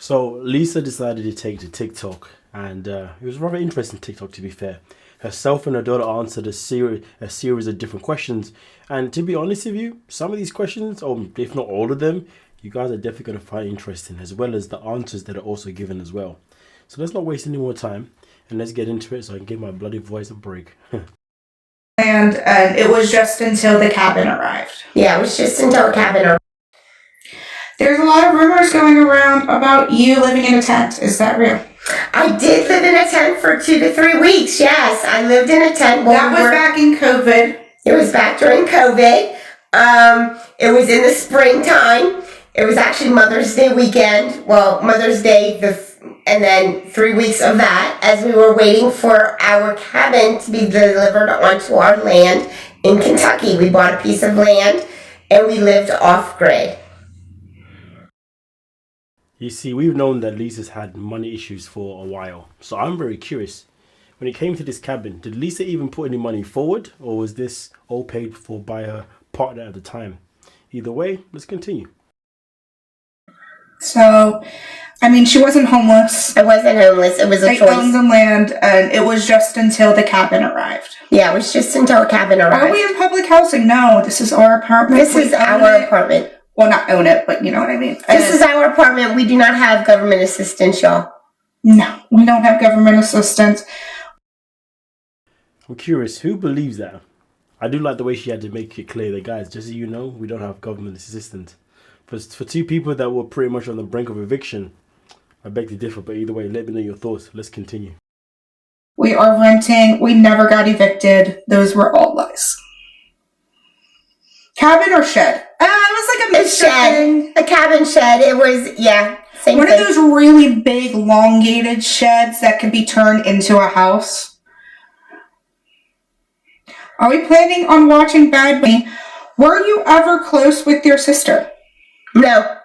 So Lisa decided to take to TikTok, and it was rather interesting TikTok, to be fair. Herself and her daughter answered a series of different questions, and to be honest with you, some of these questions, or if not all of them, you guys are definitely going to find interesting, as well as the answers that are also given as well. So let's not waste any more time, and let's get into it so I can give my bloody voice a break. And it was just until the cabin arrived. Yeah, it was just until the cabin arrived. There's a lot of rumors going around about you living in a tent. Is that real? I did live in a tent for 2 to 3 weeks. Yes, I lived in a tent. That was back in COVID. It was back during COVID. It was in the springtime. It was actually Mother's Day weekend. Well, Mother's Day, and then 3 weeks of that, as we were waiting for our cabin to be delivered onto our land in Kentucky. We bought a piece of land, and we lived off-grid. You see, we've known that Lisa's had money issues for a while, so I'm very curious. When it came to this cabin, did Lisa even put any money forward, or was this all paid for by her partner at the time? Either way, let's continue. So, I mean, she wasn't homeless. I wasn't homeless. It was a They choice. owned the land, and it was just until the cabin arrived. Yeah, it was just until a cabin Are arrived. we in public housing? No, this is our apartment. This is We own our it. apartment. Well, not own it, but you know what I mean. This is our apartment. We do not have government assistance, y'all. No, we don't have government assistance. I'm curious, who believes that? I do like the way she had to make it clear that, guys, just so you know, we don't have government assistance. For two people that were pretty much on the brink of eviction, I beg to differ, but either way, let me know your thoughts. Let's continue. We are renting. We never got evicted. Those were all lies. Cabin or shed? It was like a A mixture shed. thing. A cabin shed. It was, yeah, same One thing. of those really big, elongated sheds that can be turned into a house. Are we planning on watching Bad Bunny? Were you ever close with your sister? No.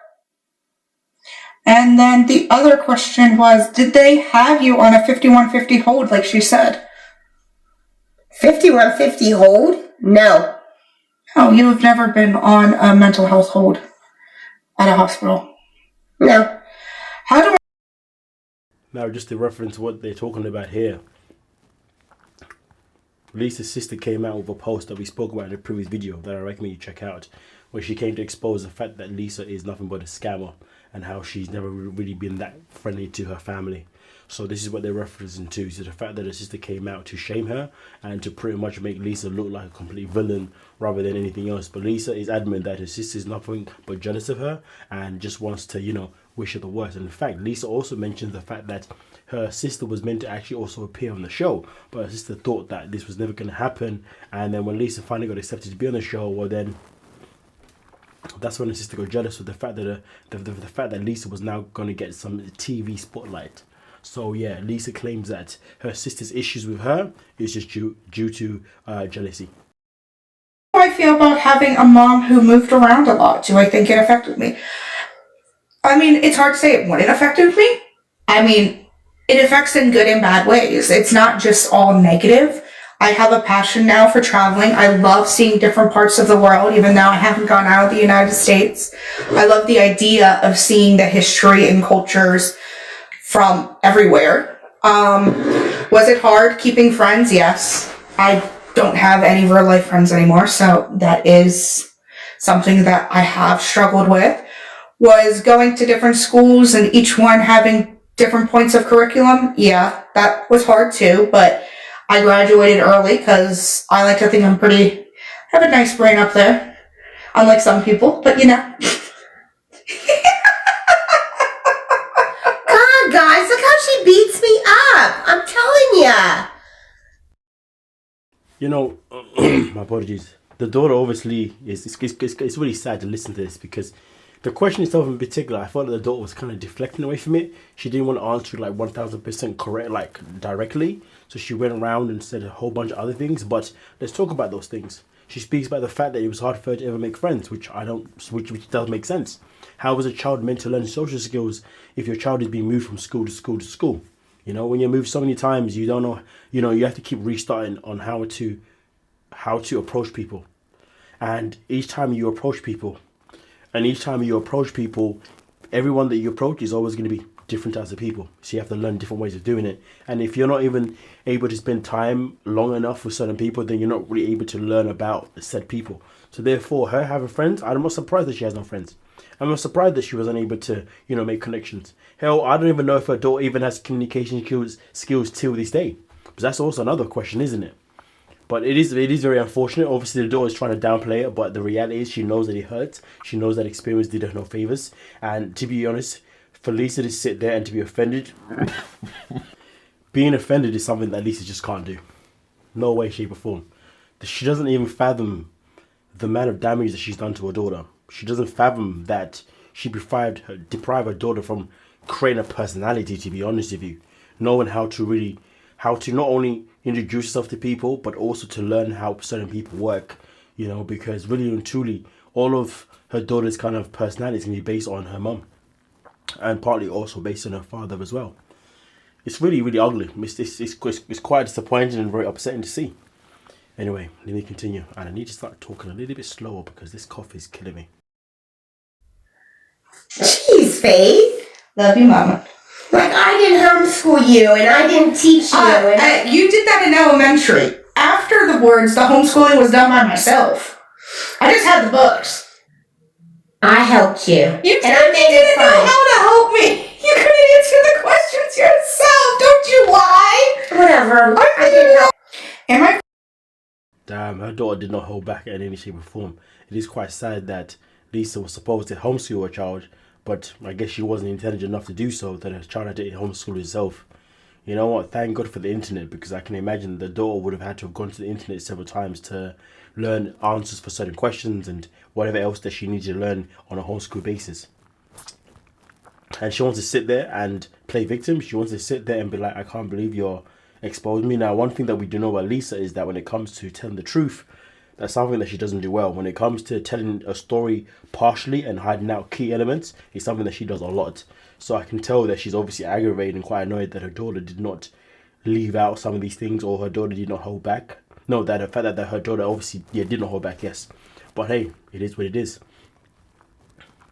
And then the other question was, did they have you on a 5150 hold like she said? 5150 hold? No. Oh, you have never been on a mental health hold at a hospital. No. How do I... Now, just to reference what they're talking about here, Lisa's sister came out with a post that we spoke about in a previous video that I recommend you check out, where she came to expose the fact that Lisa is nothing but a scammer and how she's never really been that friendly to her family. So this is what they're referencing to, so the fact that her sister came out to shame her and to pretty much make Lisa look like a complete villain rather than anything else. But Lisa is adamant that her sister is nothing but jealous of her and just wants to, wish her the worst. And in fact, Lisa also mentions the fact that her sister was meant to actually also appear on the show, but her sister thought that this was never going to happen. And then when Lisa finally got accepted to be on the show, well then, that's when her sister got jealous with the fact that the fact that Lisa was now going to get some TV spotlight. So yeah, Lisa claims that her sister's issues with her is just due to jealousy. How do I feel about having a mom who moved around a lot? Do I think it affected me? I mean, it's hard to say when it affected me. I mean, it affects in good and bad ways. It's not just all negative. I have a passion now for traveling. I love seeing different parts of the world, even though I haven't gone out of the United States. I love the idea of seeing the history and cultures from everywhere. Was it hard keeping friends? Yes. I don't have any real life friends anymore, so that is something that I have struggled with. Was going to different schools and each one having different points of curriculum. Yeah, that was hard too, but I graduated early because I like to think I have a nice brain up there. Unlike some people, but God, guys, look how she beats me up. I'm telling ya. My apologies. The daughter obviously it's really sad to listen to this because the question itself in particular, I thought that the daughter was kind of deflecting away from it. She didn't want to answer like 1000% correct, like directly. So she went around and said a whole bunch of other things. But let's talk about those things. She speaks about the fact that it was hard for her to ever make friends, which does make sense. How was a child meant to learn social skills if your child is being moved from school to school to school? When you're moved so many times, you don't know. You have to keep restarting on how to approach people, and each time you approach people, everyone that you approach is always going to be different types of people. So you have to learn different ways of doing it. And if you're not even able to spend time long enough with certain people, then you're not really able to learn about said people. So therefore, her having friends, I'm not surprised that she has no friends. I'm not surprised that she was unable to, make connections. Hell, I don't even know if her daughter even has communication skills till this day. But that's also another question, isn't it? But it is very unfortunate. Obviously, the daughter is trying to downplay it, but the reality is she knows that it hurts. She knows that experience did her no favors. And to be honest, for Lisa to sit there and to be offended, being offended is something that Lisa just can't do. No way, shape, or form. She doesn't even fathom the amount of damage that she's done to her daughter. She doesn't fathom that she deprived her daughter from creating a personality, to be honest with you. Knowing how to not only introduce yourself to people, but also to learn how certain people work, because really and truly, all of her daughter's kind of personality is going to be based on her mum, and partly also based on her father as well. It's really, really ugly. It's quite disappointing and very upsetting to see. Anyway, let me continue. And I need to start talking a little bit slower because this cough is killing me. Jeez, Faith. Love you, Mama. Like, I didn't homeschool you, and I didn't teach you. You did that in elementary. After the words, the homeschooling was done by myself. I just had the books. I helped you. And I made it didn't know fun. how to help me. You couldn't answer the questions yourself. Don't you lie? Whatever. I didn't help. Am I? Damn, her daughter did not hold back in any shape or form. It is quite sad that Lisa was supposed to homeschool her child, but I guess she wasn't intelligent enough to do so, that her child had to homeschool herself. You know what? Thank God for the internet, because I can imagine the daughter would have had to have gone to the internet several times to learn answers for certain questions and whatever else that she needed to learn on a homeschool basis. And she wants to sit there and play victim. She wants to sit there and be like, I can't believe you're exposing me. Now, one thing that we do know about Lisa is that when it comes to telling the truth, that's something that she doesn't do well. When it comes to telling a story partially and hiding out key elements, it's something that she does a lot. So I can tell that she's obviously aggravated and quite annoyed that her daughter did not leave out some of these things, or her daughter did not hold back. No, that the fact that her daughter obviously did not hold back, yes. But hey, it is what it is.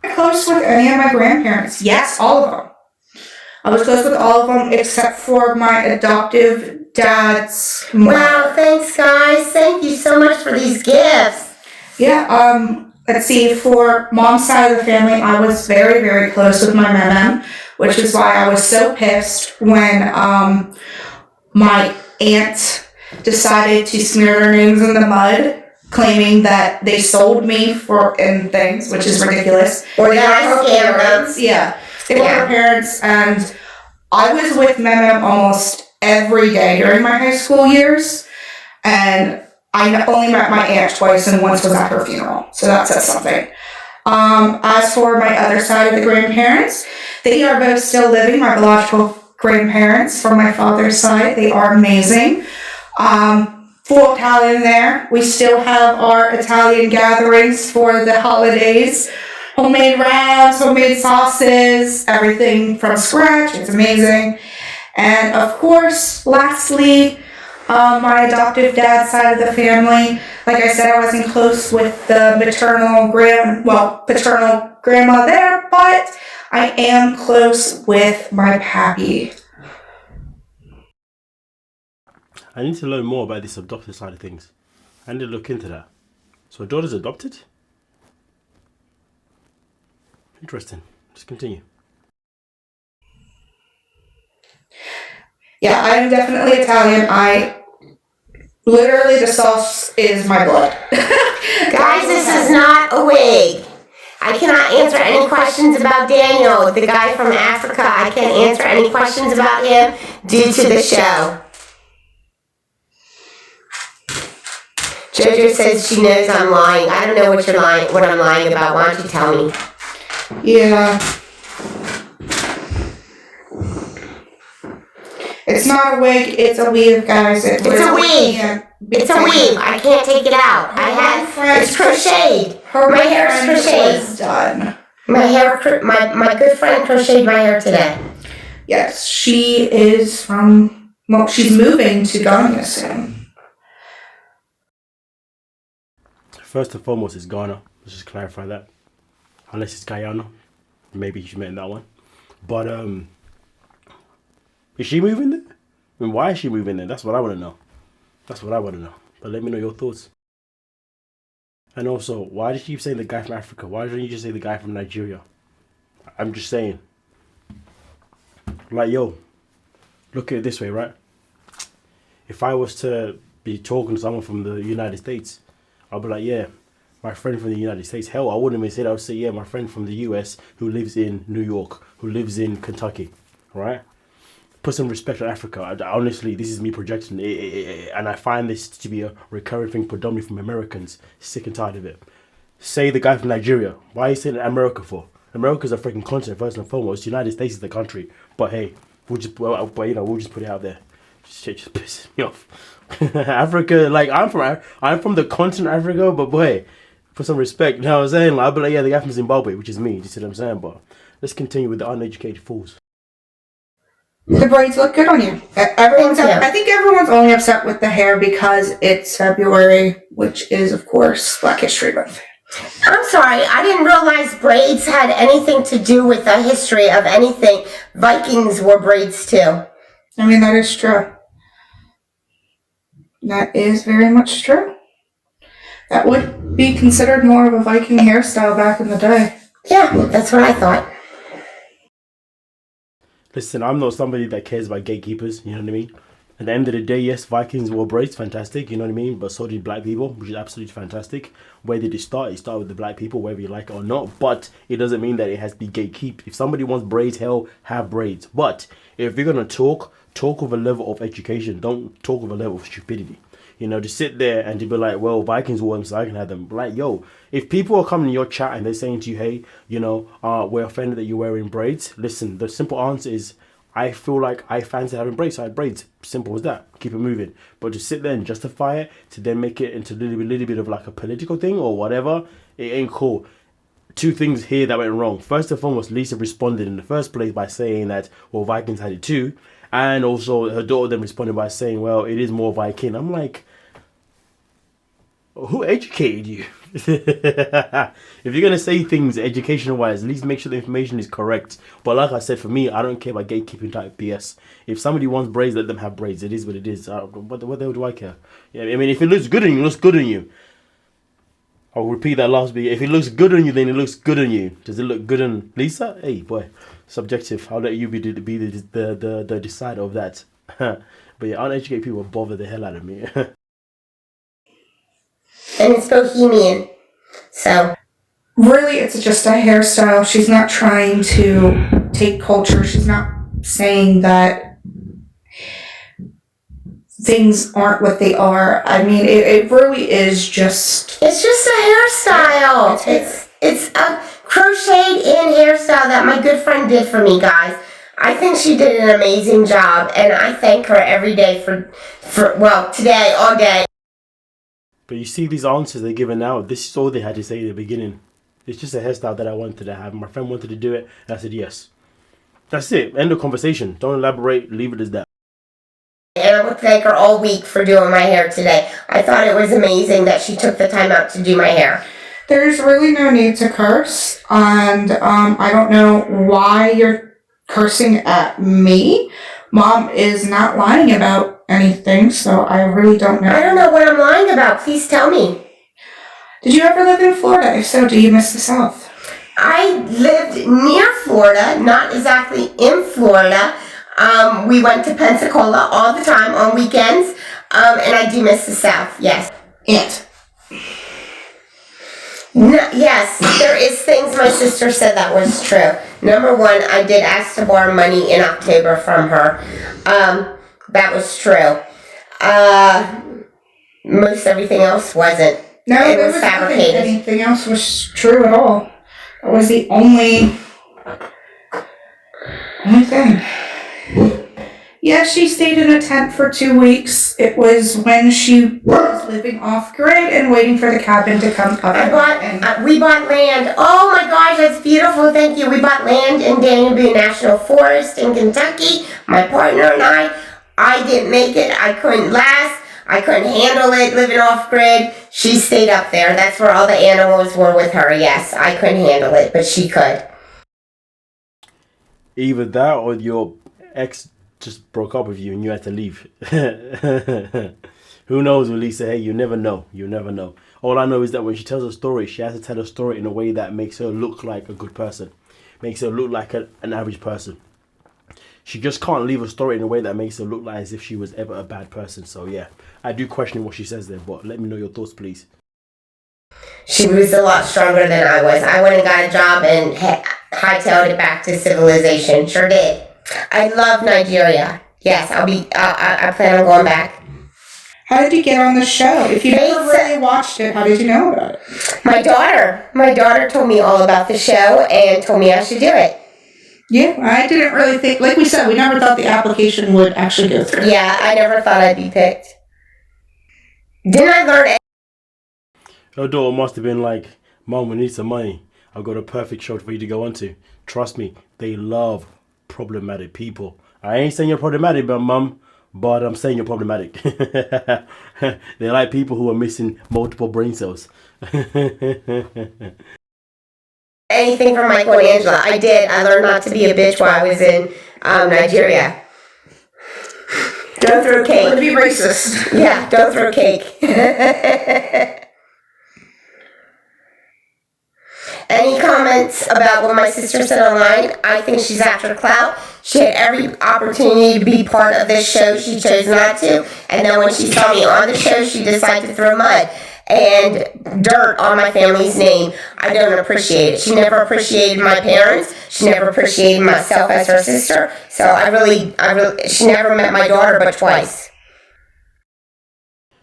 Close with any of my grandparents? Yes, all of them. I was close with all of them except for my adoptive dad's mom. Wow, thanks, guys. Thank you so much for these gifts. Yeah, let's see, for mom's side of the family, I was very, very close with my mom, which is why I was so pissed when my aunt decided to smear their names in the mud, claiming that they sold me in things, which is ridiculous. Or that I scammed them. Yeah, they were her parents, and I was with Mem almost every day during my high school years, and I only met my aunt twice, and once was at her funeral, so that says something. As for my other side of the grandparents, they are both still living, my biological grandparents from my father's side. They are amazing. Full Italian there. We still have our Italian gatherings for the holidays. Homemade wraps, homemade sauces, everything from scratch. It's amazing. And of course, lastly, my adoptive dad's side of the family. Like I said, I wasn't close with the paternal grandma there, but I am close with my pappy. I need to learn more about this adopted side of things. I need to look into that. So her daughter's adopted? Interesting. Just continue. Yeah, I'm definitely Italian. Literally, the sauce is my blood. Guys, this is not a wig. I cannot answer any questions about Daniel, the guy from Africa. I can't answer any questions about him due to the show. Jojo says she knows I'm lying. I don't know what I'm lying about. Why don't you tell me? Yeah. It's not a wig, it's a weave, guys. It's a weave. It's a weave. I can't take it out. It's crocheted. My hair is crocheted. Was done. My good friend crocheted my hair today. Yes, she is she's moving to Ghana soon. First and foremost, it's Ghana. Let's just clarify that. Unless it's Guyana. maybe she meant that one. But is she moving there? I mean, why is she moving there? That's what I want to know. But let me know your thoughts. And also, why did you keep saying the guy from Africa? Why don't you just say the guy from Nigeria? I'm just saying. Like, yo, look at it this way, right? If I was to be talking to someone from the United States, I'll be like, yeah, my friend from the United States. Hell, I wouldn't even say that. I would say, yeah, my friend from the US who lives in New York, who lives in Kentucky, right? Put some respect on Africa. Honestly, this is me projecting, and I find this to be a recurring thing predominantly from Americans. Sick and tired of it. Say the guy from Nigeria. Why are you saying America for? America's a freaking continent first and foremost. The United States is the country. But hey, we'll just put it out there. Shit just pisses me off. Africa, like I'm from the continent Africa, but boy, put some respect. You know what I'm saying? Like, I'll be like, yeah, the guy from Zimbabwe, which is me. You see what I'm saying? But let's continue with the uneducated fools. The braids look good on you. I think everyone's only upset with the hair because it's February, which is, of course, Black History Month. I'm sorry, I didn't realize braids had anything to do with the history of anything. Vikings wore braids too. I mean, that is true. That is very much true. That would be considered more of a Viking hairstyle back in the day. Yeah, that's what I thought. Listen, I'm not somebody that cares about gatekeepers, you know what I mean? At the end of the day, yes, Vikings wore braids, fantastic, you know what I mean? But so did black people, which is absolutely fantastic. Where did it start? It started with the black people, whether you like it or not. But it doesn't mean that it has to be gatekeep. If somebody wants braids, hell, have braids. But if you're going to talk with a level of education. Don't talk with a level of stupidity. You know, to sit there and to be like, well, Vikings wore them, so I can have them. Like, yo, if people are coming in your chat and they're saying to you, hey, you know, we're offended that you're wearing braids. Listen, the simple answer is, I feel like I fancy having braids, so I have braids. Simple as that. Keep it moving. But to sit there and justify it, to then make it into a little bit of like a political thing or whatever, it ain't cool. Two things here that went wrong. First and foremost, Lisa responded in the first place by saying that, well, Vikings had it too. And also her daughter then responded by saying, well, it is more Viking. I'm like, who educated you? If you're going to say things educational-wise, at least make sure the information is correct. But like I said, for me, I don't care about gatekeeping type BS. If somebody wants braids, let them have braids. It is what it is. What the hell do I care? Yeah, I mean, if it looks good on you, it looks good on you. I'll repeat that last bit. If it looks good on you, then it looks good on you. Does it look good on Lisa? Hey, boy, subjective. I'll let you be the decider of that. But yeah, uneducated people bother the hell out of me. And it's bohemian, so. Really, it's just a hairstyle. She's not trying to take culture. She's not saying that things aren't what they are. I mean, it really is just... It's just a hairstyle. It's a crocheted in hairstyle that my good friend did for me, guys. I think she did an amazing job, and I thank her every day for today, all day. But you see these answers they're giving now, this is all they had to say in the beginning. It's just a hairstyle that I wanted to have. My friend wanted to do it, and I said yes. That's it. End of conversation. Don't elaborate. Leave it as that. And I would thank her all week for doing my hair today. I thought it was amazing that she took the time out to do my hair. There's really no need to curse, and I don't know why you're cursing at me. Mom is not lying about anything, so I really don't know. I don't know what I'm lying about. Please tell me. Did you ever live in Florida? If so, do you miss the South? I lived near Florida, not exactly in Florida. We went to Pensacola all the time on weekends, and I do miss the South, yes. No, yes, there is things my sister said that was true. Number one, I did ask to borrow money in October from her. That was true. Most everything else wasn't. No, it was fabricated. Anything else was true at all. That was the only thing. Yeah, she stayed in a tent for 2 weeks. It was when she was living off grid and waiting for the cabin to come up. We bought land. Oh my gosh, that's beautiful. Thank you. We bought land in Daniel Boone National Forest in Kentucky. My partner and I didn't make it. I couldn't last. I couldn't handle it living off grid. She stayed up there. That's where all the animals were with her. Yes, I couldn't handle it, but she could. Either that or your ex just broke up with you and you had to leave. Who knows with Lisa? Hey, you never know. You never know. All I know is that when she tells a story, she has to tell a story in a way that makes her look like a good person. Makes her look like an average person. She just can't leave a story in a way that makes her look like as if she was ever a bad person. So yeah, I do question what she says there, but let me know your thoughts, please. She was a lot stronger than I was. I went and got a job and hightailed it back to civilization. Sure did. I love Nigeria. Yes, I plan on going back. How did you get on the show? If you never really watched it, how did you know about it? My daughter told me all about the show and told me I should do it. Yeah, I didn't really think, like we said, we never thought the application would actually go through. Yeah, I never thought I'd be picked. Didn't I learn? Her daughter must have been like, Mom, we need some money. I've got a perfect show for you to go on to. Trust me, they love problematic people. I ain't saying you're problematic, but Mum, but I'm saying you're problematic. They like people who are missing multiple brain cells. Anything from Michael and Angela. I did. I learned not to be a bitch while I was in Nigeria. Don't throw cake. Don't be racist. Yeah, don't throw cake. Any comments about what my sister said online? I think she's after clout. She had every opportunity to be part of this show. She chose not to. And then when she saw me on the show, she decided to throw mud and dirt on my family's name. I don't appreciate it. She never appreciated my parents. She never appreciated myself as her sister. So she never met my daughter but twice.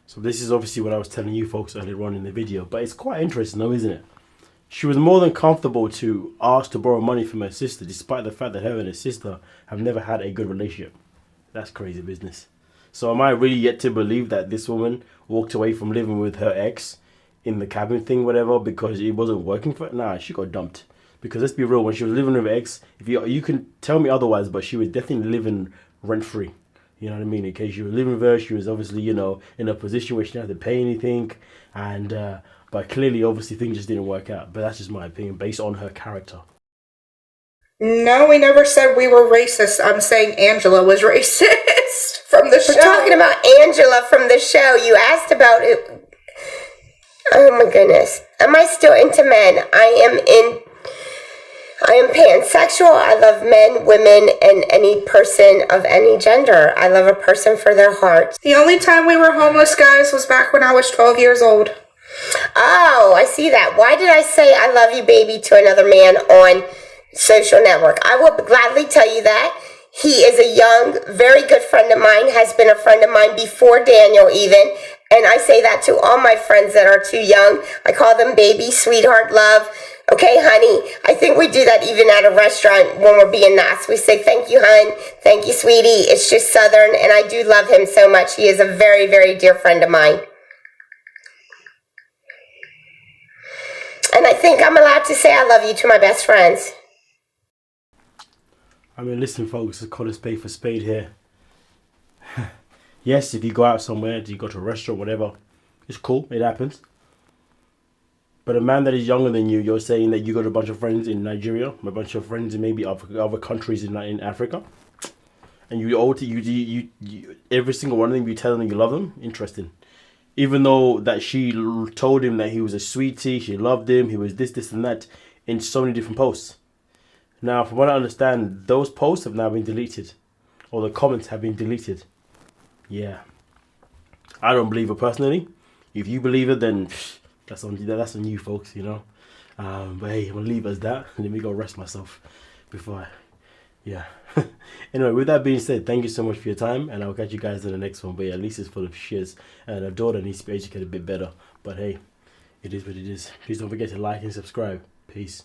So this is obviously what I was telling you folks earlier on in the video. But it's quite interesting though, isn't it? She was more than comfortable to ask to borrow money from her sister, despite the fact that her and her sister have never had a good relationship. That's crazy business. So am I really yet to believe that this woman walked away from living with her ex in the cabin thing, whatever, because it wasn't working for her? Nah, she got dumped. Because let's be real, when she was living with her ex, if you can tell me otherwise, but she was definitely living rent-free. You know what I mean? In case she was living with her, she was obviously, in a position where she didn't have to pay anything. And, but clearly, obviously, things just didn't work out. But that's just my opinion, based on her character. No, we never said we were racist. I'm saying Angela was racist from the show. We're talking about Angela from the show. You asked about it. Oh my goodness. Am I still into men? I am pansexual. I love men, women, and any person of any gender. I love a person for their heart. The only time we were homeless, guys, was back when I was 12 years old. Oh, I see that. Why did I say I love you, baby, to another man on social network? I will gladly tell you that. He is a young, very good friend of mine, has been a friend of mine before Daniel even. And I say that to all my friends that are too young. I call them baby, sweetheart, love. Okay, honey. I think we do that even at a restaurant when we're being nice. We say, thank you, hon. Thank you, sweetie. It's just Southern, and I do love him so much. He is a very, very dear friend of mine. And I think I'm allowed to say I love you to my best friends. I mean, listen, folks, let's call a spade for spade here. Yes, if you go out somewhere, you go to a restaurant, whatever, it's cool, it happens. But a man that is younger than you, you're saying that you got a bunch of friends in Nigeria, a bunch of friends in maybe other countries in Africa, and you every single one of them, you tell them you love them. Interesting. Even though that she told him that he was a sweetie, she loved him, he was this, and that, in so many different posts. Now, from what I understand, those posts have now been deleted, or the comments have been deleted. Yeah, I don't believe her personally. If you believe it, then that's on you, folks. But hey, I'm gonna leave it as that. Let me go rest myself before yeah. Anyway, with that being said, thank you so much for your time, and I'll catch you guys in the next one. But yeah, Lisa's full of shiz, and her daughter needs to be educated a bit better. But hey, it is what it is. Please don't forget to like and subscribe. Peace.